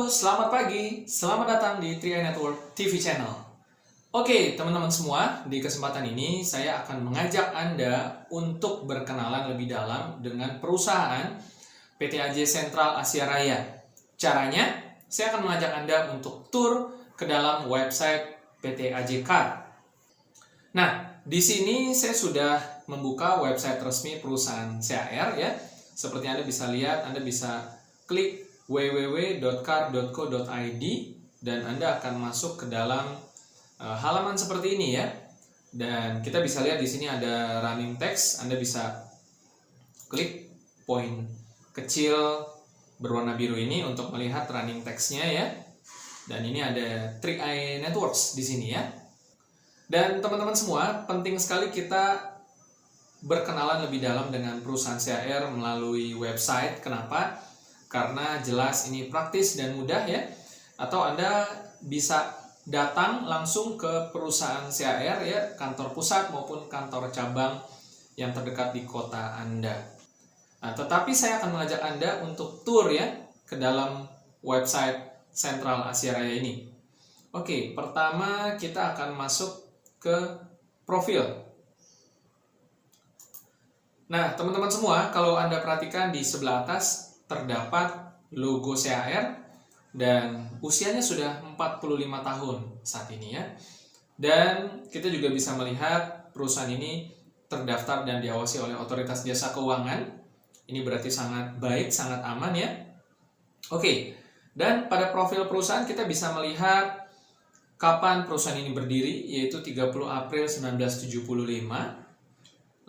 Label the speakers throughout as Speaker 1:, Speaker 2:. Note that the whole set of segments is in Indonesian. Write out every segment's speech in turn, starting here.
Speaker 1: selamat pagi. Selamat datang di 3i Network TV Channel. Oke, teman-teman semua, di kesempatan ini saya akan mengajak Anda untuk berkenalan lebih dalam dengan perusahaan PT AJ Sentral Asia Raya. Caranya, saya akan mengajak Anda untuk tur ke dalam website PT AJ Card. Nah, di sini saya sudah membuka website resmi perusahaan CAR ya. Seperti Anda bisa lihat, Anda bisa klik www.card.co.id dan Anda akan masuk ke dalam halaman seperti ini ya. Dan kita bisa lihat di sini ada running text. Anda bisa klik poin kecil berwarna biru ini untuk melihat running text-nya ya. Dan ini ada 3i Networks di sini ya. Dan teman-teman semua, penting sekali kita berkenalan lebih dalam dengan perusahaan CAR melalui website. Kenapa? Karena jelas ini praktis dan mudah ya. Atau Anda bisa datang langsung ke perusahaan CAR ya, kantor pusat maupun kantor cabang yang terdekat di kota Anda. Nah, tetapi saya akan mengajak Anda untuk tur ya ke dalam website Sentral Asia Raya ini. Oke, pertama kita akan masuk ke profil. Nah, teman-teman semua, kalau Anda perhatikan di sebelah atas terdapat logo CAR dan usianya sudah 45 tahun saat ini ya. Dan kita juga bisa melihat perusahaan ini terdaftar dan diawasi oleh Otoritas Jasa Keuangan. Ini berarti sangat baik, sangat aman ya. Oke, dan pada profil perusahaan kita bisa melihat kapan perusahaan ini berdiri, yaitu 30 April 1975.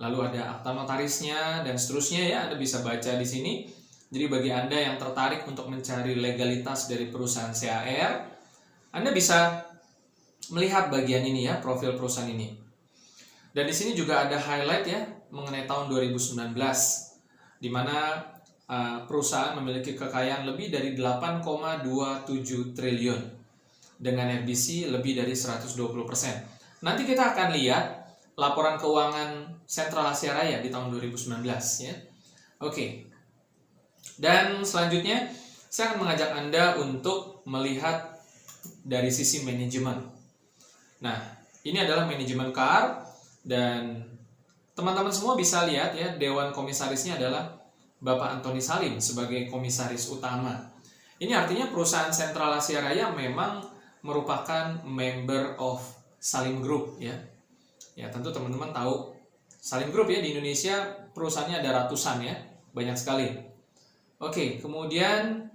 Speaker 1: Lalu ada akta notarisnya dan seterusnya ya, Anda bisa baca di sini. Jadi bagi Anda yang tertarik untuk mencari legalitas dari perusahaan CAR, Anda bisa melihat bagian ini ya, profil perusahaan ini. Dan di sini juga ada highlight ya mengenai tahun 2019, di mana perusahaan memiliki kekayaan lebih dari 8,27 triliun dengan RBC lebih dari 120%. Nanti kita akan lihat laporan keuangan Sentral Asia Raya di tahun 2019 ya. Oke. Dan selanjutnya saya akan mengajak Anda untuk melihat dari sisi manajemen. Nah, ini adalah manajemen CAR dan teman-teman semua bisa lihat ya, dewan komisarisnya adalah Bapak Antoni Salim sebagai komisaris utama. Ini artinya perusahaan Sentral Asia Raya memang merupakan member of Salim Group ya. Ya, tentu teman-teman tahu Salim Group ya, di Indonesia perusahaannya ada ratusan ya, banyak sekali. Oke, kemudian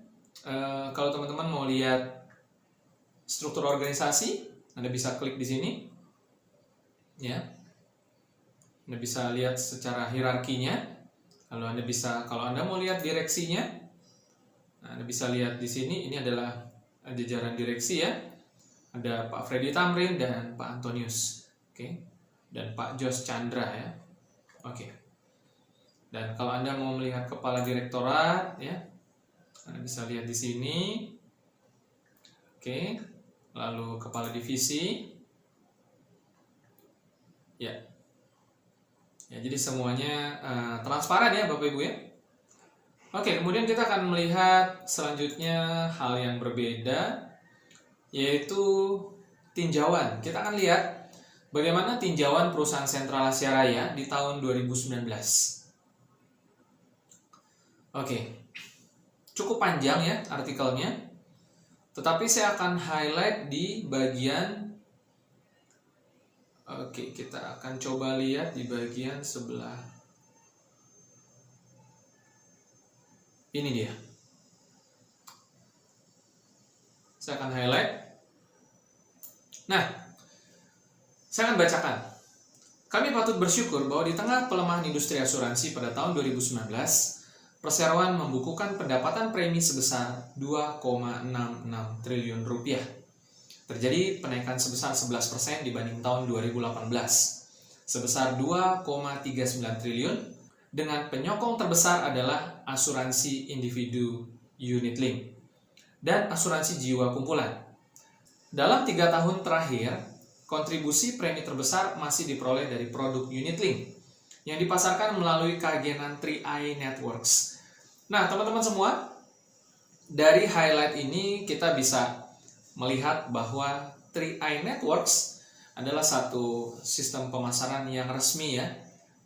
Speaker 1: kalau teman-teman mau lihat struktur organisasi, Anda bisa klik di sini. Ya. Anda bisa lihat secara hierarkinya. Kalau Anda mau lihat direksinya, nah, Anda bisa lihat di sini, ini adalah jajaran direksi ya. Ada Pak Freddy Tamrin dan Pak Antonius. Oke. Dan Pak Jos Chandra ya. Oke. Dan kalau Anda mau melihat kepala direktorat ya, Anda bisa lihat di sini. Oke. Lalu kepala divisi. Ya. Ya, jadi semuanya transparan ya Bapak Ibu ya. Oke, kemudian kita akan melihat selanjutnya hal yang berbeda, yaitu tinjauan. Kita akan lihat bagaimana tinjauan perusahaan Sentral Asia Raya di tahun 2019. Oke, cukup panjang ya artikelnya, tetapi saya akan highlight di bagian. Oke, kita akan coba lihat di bagian sebelah. Ini dia. Saya akan highlight. Nah, saya akan bacakan. Kami patut bersyukur bahwa di tengah pelemahan industri asuransi pada tahun 2019, perseroan membukukan pendapatan premi sebesar 2,66 triliun rupiah. Terjadi penaikan sebesar 11% dibanding tahun 2018, sebesar 2,39 triliun, dengan penyokong terbesar adalah asuransi individu unit link dan asuransi jiwa kumpulan. Dalam 3 tahun terakhir, kontribusi premi terbesar masih diperoleh dari produk unit link yang dipasarkan melalui keagenan 3i Networks. Nah, teman-teman semua, dari highlight ini kita bisa melihat bahwa 3i Networks adalah satu sistem pemasaran yang resmi ya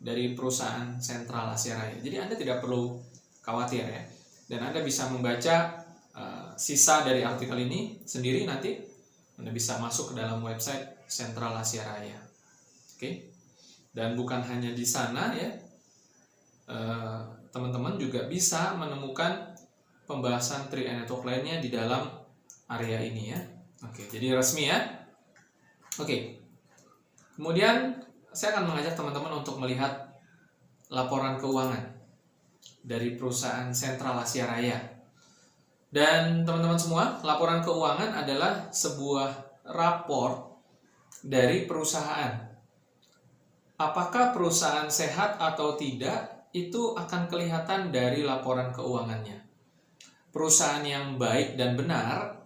Speaker 1: dari perusahaan Sentral Asia Raya. Jadi Anda tidak perlu khawatir ya. Dan Anda bisa membaca sisa dari artikel ini sendiri nanti. Anda bisa masuk ke dalam website Sentral Asia Raya. Oke. Dan bukan hanya di sana ya. Teman-teman juga bisa menemukan pembahasan 3i Network lainnya di dalam area ini ya. Oke, jadi resmi ya. Oke. Kemudian saya akan mengajak teman-teman untuk melihat laporan keuangan dari perusahaan Sentral Asia Raya. Dan teman-teman semua, laporan keuangan adalah sebuah rapor dari perusahaan. Apakah perusahaan sehat atau tidak, itu akan kelihatan dari laporan keuangannya. Perusahaan yang baik dan benar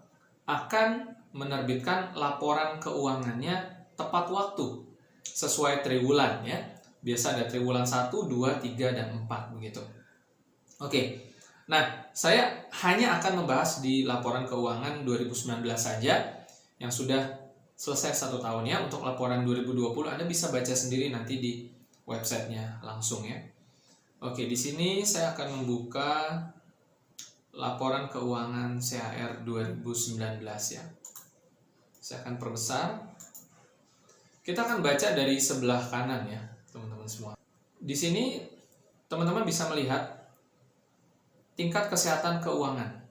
Speaker 1: akan menerbitkan laporan keuangannya tepat waktu sesuai triwulan ya. Biasa ada triwulan 1, 2, 3, dan 4 begitu. Oke. Nah, saya hanya akan membahas di laporan keuangan 2019 saja yang sudah selesai 1 tahun ya. Untuk laporan 2020 Anda bisa baca sendiri nanti di websitenya langsung ya. Oke, di sini saya akan membuka laporan keuangan CHR 2019 ya. Saya akan perbesar. Kita akan baca dari sebelah kanan ya, teman-teman semua. Di sini teman-teman bisa melihat tingkat kesehatan keuangan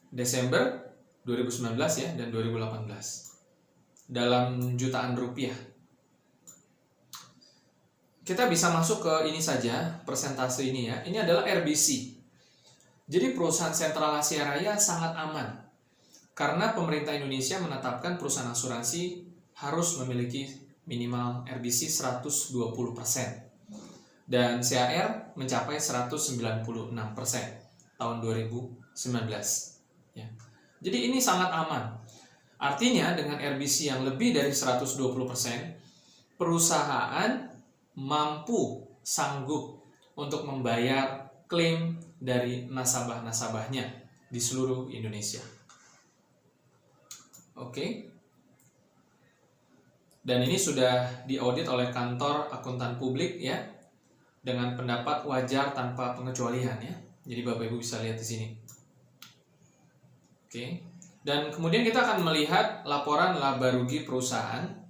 Speaker 1: Desember 2019 ya dan 2018 dalam jutaan rupiah. Kita bisa masuk ke ini saja, persentase ini ya. Ini adalah RBC. Jadi perusahaan Sentral Asia Raya sangat aman. Karena pemerintah Indonesia menetapkan perusahaan asuransi harus memiliki minimal RBC 120%. Dan CHR mencapai 196% tahun 2019. Ya. Jadi ini sangat aman. Artinya dengan RBC yang lebih dari 120%, perusahaan mampu sanggup untuk membayar klaim dari nasabah-nasabahnya di seluruh Indonesia. Oke. Dan ini sudah diaudit oleh kantor akuntan publik ya, dengan pendapat wajar tanpa pengecualian ya. Jadi Bapak Ibu bisa lihat di sini. Oke. Dan kemudian kita akan melihat laporan laba rugi perusahaan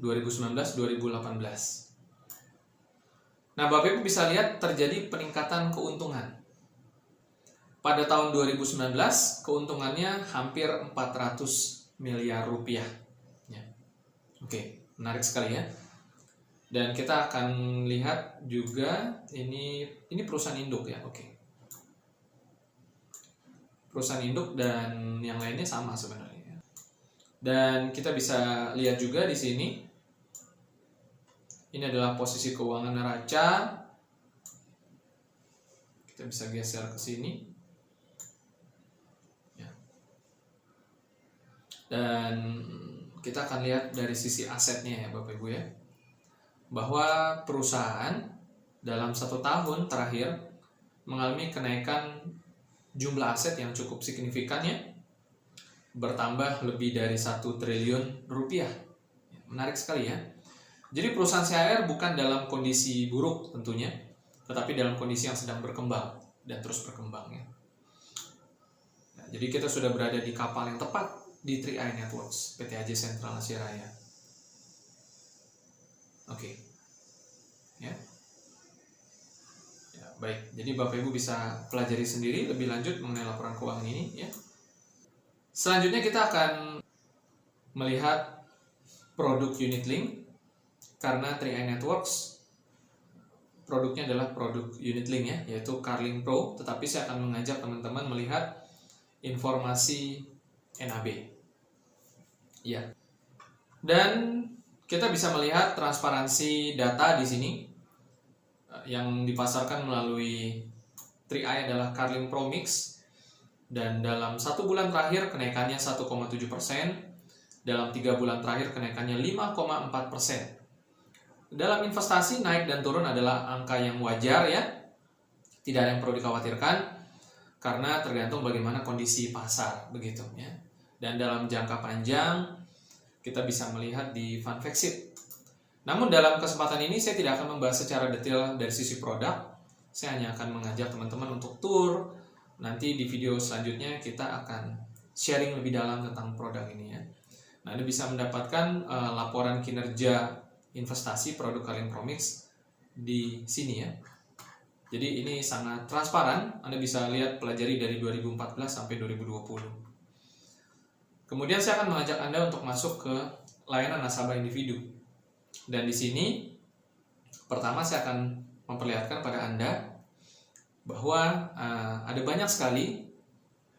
Speaker 1: 2019-2018. Nah, Bapak Ibu bisa lihat terjadi peningkatan keuntungan. Pada tahun 2019, keuntungannya hampir 400 miliar rupiah. Ya. Oke, menarik sekali ya. Dan kita akan lihat juga ini perusahaan induk ya. Oke. Perusahaan induk dan yang lainnya sama sebenarnya. Dan kita bisa lihat juga di sini. Ini adalah posisi keuangan neraca. Kita bisa geser ke sini. Dan kita akan lihat dari sisi asetnya ya Bapak Ibu ya, bahwa perusahaan dalam 1 tahun terakhir mengalami kenaikan jumlah aset yang cukup signifikan ya, bertambah lebih dari 1 triliun rupiah. Menarik sekali ya. Jadi perusahaan CHR bukan dalam kondisi buruk tentunya, tetapi dalam kondisi yang sedang berkembang dan terus berkembang ya. Nah, jadi kita sudah berada di kapal yang tepat di 3i Networks, PT AJ Sentral Asia Raya. Oke. Ya. Ya, baik. Jadi Bapak Ibu bisa pelajari sendiri lebih lanjut mengenai laporan keuangan ini ya. Selanjutnya kita akan melihat produk unit link, karena 3i Networks produknya adalah produk unit link ya, yaitu Carlink Pro, tetapi saya akan mengajak teman-teman melihat informasi NAB. Ya. Dan kita bisa melihat transparansi data di sini yang dipasarkan melalui 3i adalah Carlink Pro Mix, dan dalam 1 bulan terakhir kenaikannya 1,7%, dalam 3 bulan terakhir kenaikannya 5,4%. Dalam investasi naik dan turun adalah angka yang wajar ya, Tidak ada yang perlu dikhawatirkan karena tergantung bagaimana kondisi pasar begitu ya. Dan dalam jangka panjang kita bisa melihat di fund exit. Namun dalam kesempatan ini saya tidak akan membahas secara detail dari sisi produk. Saya hanya akan mengajak teman-teman untuk tour. Nanti di video selanjutnya kita akan sharing lebih dalam tentang produk ini ya. Nah, Anda bisa mendapatkan laporan kinerja investasi produk Kalian Promix di sini ya. Jadi ini sangat transparan. Anda bisa lihat pelajari dari 2014 sampai 2020. Kemudian saya akan mengajak Anda untuk masuk ke layanan nasabah individu. Dan di sini pertama saya akan memperlihatkan pada Anda bahwa ada banyak sekali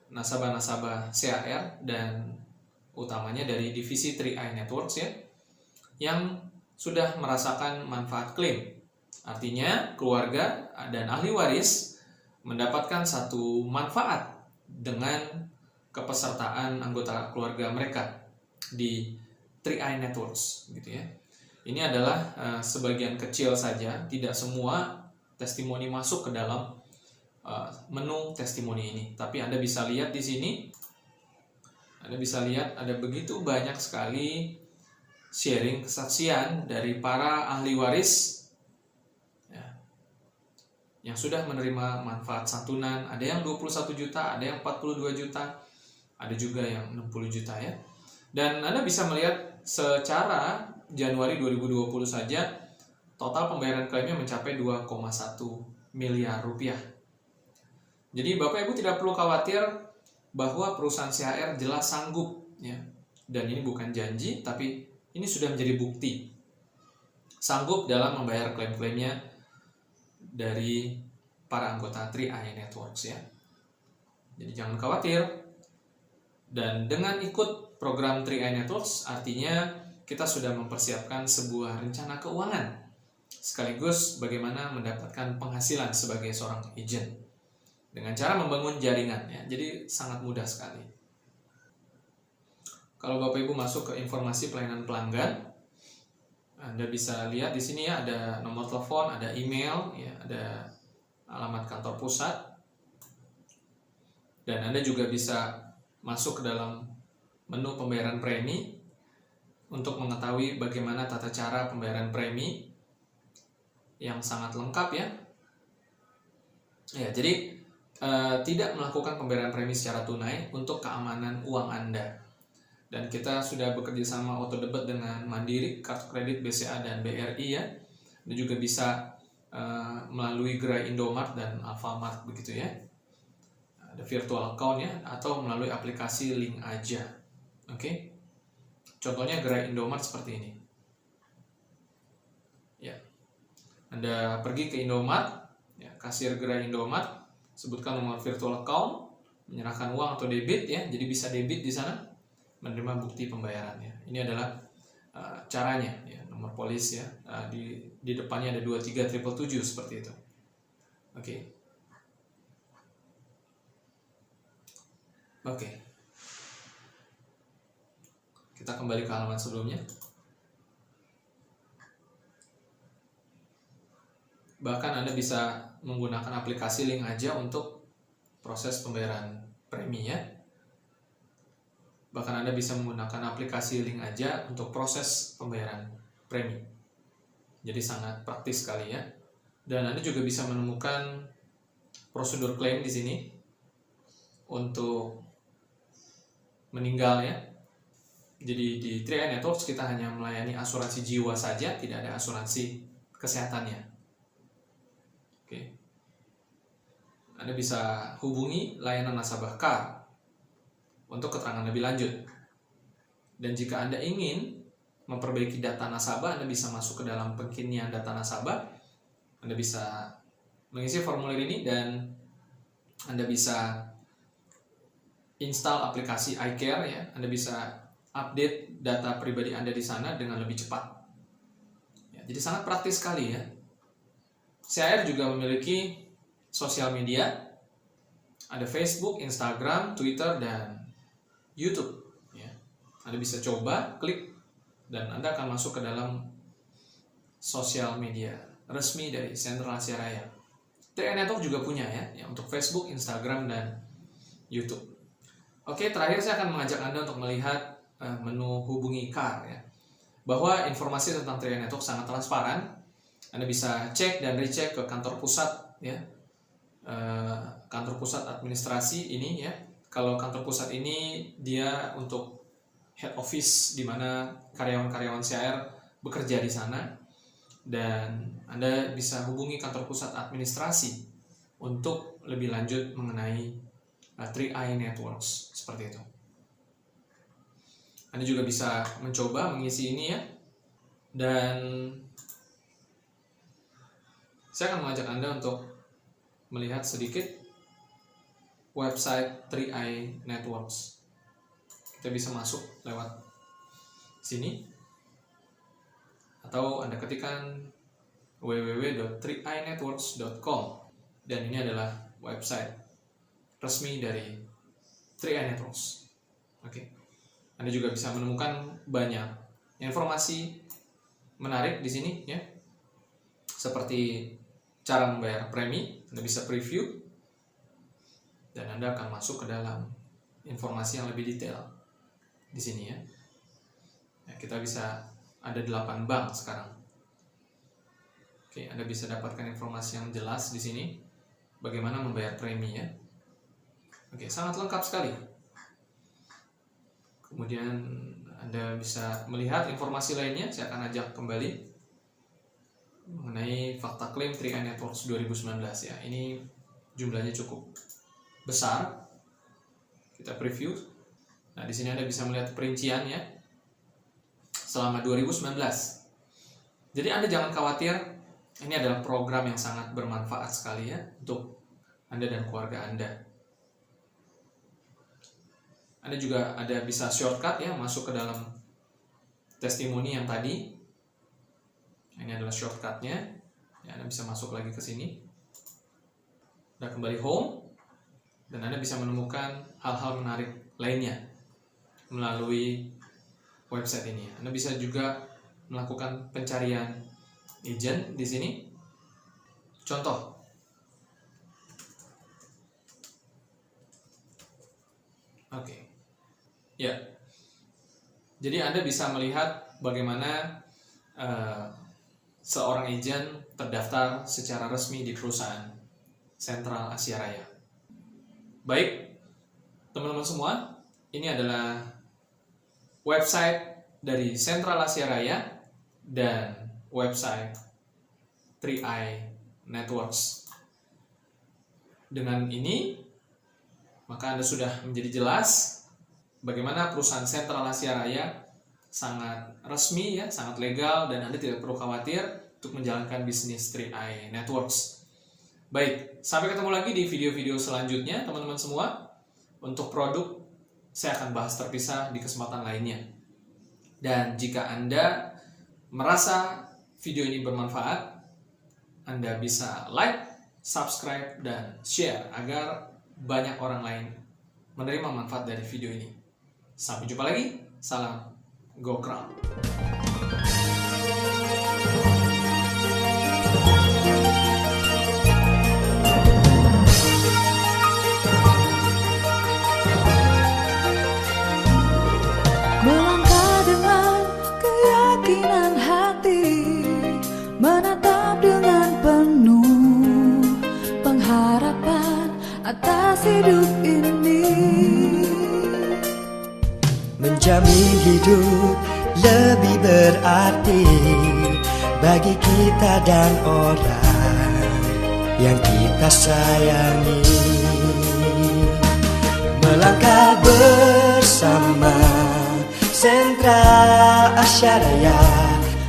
Speaker 1: nasabah-nasabah CAR dan utamanya dari divisi 3i Networks ya, yang sudah merasakan manfaat klaim. Artinya keluarga dan ahli waris mendapatkan satu manfaat dengan kepesertaan anggota keluarga mereka di 3i Networks gitu ya. Ini adalah sebagian kecil saja, tidak semua testimoni masuk ke dalam menu testimoni ini. Tapi Anda bisa lihat di sini, Anda bisa lihat ada begitu banyak sekali sharing kesaksian dari para ahli waris ya, yang sudah menerima manfaat santunan. Ada yang 21 juta, ada yang 42 juta, ada juga yang 60 juta ya. Dan Anda bisa melihat secara Januari 2020 saja total pembayaran klaimnya mencapai 2,1 miliar rupiah. Jadi Bapak Ibu tidak perlu khawatir bahwa perusahaan CHR jelas sanggup ya. Dan ini bukan janji, tapi ini sudah menjadi bukti sanggup dalam membayar klaim-klaimnya dari para anggota 3i Networks ya. Jadi jangan khawatir. Dan dengan ikut program 3i Networks artinya kita sudah mempersiapkan sebuah rencana keuangan sekaligus bagaimana mendapatkan penghasilan sebagai seorang agent dengan cara membangun jaringan ya. Jadi sangat mudah sekali. Kalau Bapak Ibu masuk ke informasi pelayanan pelanggan, Anda bisa lihat di sini ya, ada nomor telepon, ada email ya, ada alamat kantor pusat. Dan Anda juga bisa masuk ke dalam menu pembayaran premi untuk mengetahui bagaimana tata cara pembayaran premi yang sangat lengkap ya. Ya, jadi tidak melakukan pembayaran premi secara tunai untuk keamanan uang Anda. Dan kita sudah bekerja sama auto debit dengan Mandiri, kartu kredit BCA dan BRI ya. Dan juga bisa melalui gerai Indomart dan Alfamart begitu ya. Ada virtual account ya, atau melalui aplikasi link aja. Oke. Contohnya gerai Indomart seperti ini. Ya. Anda pergi ke Indomart, ya, kasir gerai Indomart, sebutkan nomor virtual account, menyerahkan uang atau debit ya, jadi bisa debit di sana, menerima bukti pembayarannya. Ini adalah caranya ya, nomor polis ya, di depannya ada 23777 seperti itu. Oke. Oke. Kita kembali ke halaman sebelumnya. Bahkan Anda bisa menggunakan aplikasi link aja untuk proses pembayaran premi ya. Bahkan Anda bisa menggunakan aplikasi link aja untuk proses pembayaran premi. Jadi sangat praktis sekali ya. Dan Anda juga bisa menemukan prosedur klaim di sini untuk meninggal ya. Jadi di 3i Networks kita hanya melayani asuransi jiwa saja, tidak ada asuransi kesehatannya. Oke. Anda bisa hubungi layanan nasabah KAR untuk keterangan lebih lanjut. Dan jika Anda ingin memperbaiki data nasabah, Anda bisa masuk ke dalam pengkinian data nasabah. Anda bisa mengisi formulir ini dan Anda bisa install aplikasi iCare ya. Anda bisa update data pribadi Anda di sana dengan lebih cepat. Ya, jadi sangat praktis sekali ya. CHR juga memiliki sosial media, ada Facebook, Instagram, Twitter, dan YouTube. Ya. Anda bisa coba, klik, dan Anda akan masuk ke dalam sosial media resmi dari Sentral Asia Raya. 3i Network juga punya ya untuk Facebook, Instagram, dan YouTube. Oke, terakhir saya akan mengajak Anda untuk melihat menu hubungi CAR ya. Bahwa informasi tentang 3i Network sangat transparan. Anda bisa cek dan recheck ke kantor pusat ya. Kantor pusat administrasi ini ya. Kalau kantor pusat ini dia untuk head office di mana karyawan-karyawan CAR bekerja di sana, dan Anda bisa hubungi kantor pusat administrasi untuk lebih lanjut mengenai 3i Networks seperti itu. Anda juga bisa mencoba mengisi ini ya, dan saya akan mengajak Anda untuk melihat sedikit website 3i Networks. Kita bisa masuk lewat sini, atau Anda ketikkan www.3inetworks.com, dan ini adalah website resmi dari 3i Networks. Oke. Anda juga bisa menemukan banyak informasi menarik di sini ya. Seperti cara membayar premi, Anda bisa preview dan Anda akan masuk ke dalam informasi yang lebih detail di sini ya. Kita bisa ada 8 bank sekarang. Oke, Anda bisa dapatkan informasi yang jelas di sini bagaimana membayar premi ya. Oke, sangat lengkap sekali. Kemudian Anda bisa melihat informasi lainnya. Saya akan ajak kembali mengenai fakta klaim 3i Networks 2019 ya. Ini jumlahnya cukup besar. Kita preview. Nah, di sini Anda bisa melihat perinciannya selama 2019. Jadi Anda jangan khawatir, ini adalah program yang sangat bermanfaat sekali ya untuk Anda dan keluarga Anda. Anda juga ada bisa shortcut ya, masuk ke dalam testimoni yang tadi. Ini adalah shortcutnya. Ya, Anda bisa masuk lagi ke sini. Anda kembali home, dan Anda bisa menemukan hal-hal menarik lainnya melalui website ini. Anda bisa juga melakukan pencarian agent di sini. Contoh, oke. Ya, jadi Anda bisa melihat bagaimana seorang agent terdaftar secara resmi di perusahaan Sentral Asia Raya. Baik, teman-teman semua, ini adalah website dari Sentral Asia Raya dan website 3i Networks. Dengan ini, maka Anda sudah menjadi jelas bagaimana perusahaan Sentral Asia Raya sangat resmi ya, sangat legal, dan Anda tidak perlu khawatir untuk menjalankan bisnis 3i Networks. Baik, sampai ketemu lagi di video-video selanjutnya teman-teman semua. Untuk produk saya akan bahas terpisah di kesempatan lainnya. Dan jika Anda merasa video ini bermanfaat, Anda bisa like, subscribe, dan share agar banyak orang lain menerima manfaat dari video ini. Sampai jumpa lagi. Salam Go Crown.
Speaker 2: Melangkah dengan keyakinan hati, menatap dengan penuh pengharapan atas hidup ini.
Speaker 3: Menjamin hidup lebih berarti bagi kita dan orang yang kita sayangi. Melangkah bersama Sentral Asia Raya,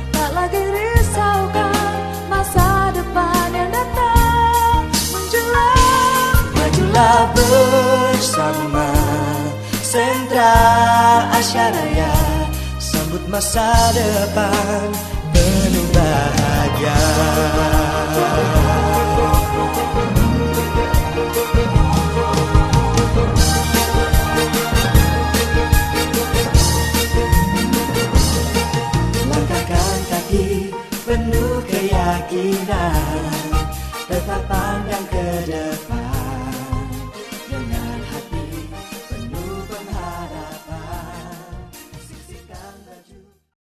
Speaker 2: Tak lagi risaukan masa depan yang datang menjulang.
Speaker 3: majulah bersama Sentral Asia Raya, sambut masa depan penuh bahagia. Langkahkan kaki penuh keyakinan, tetap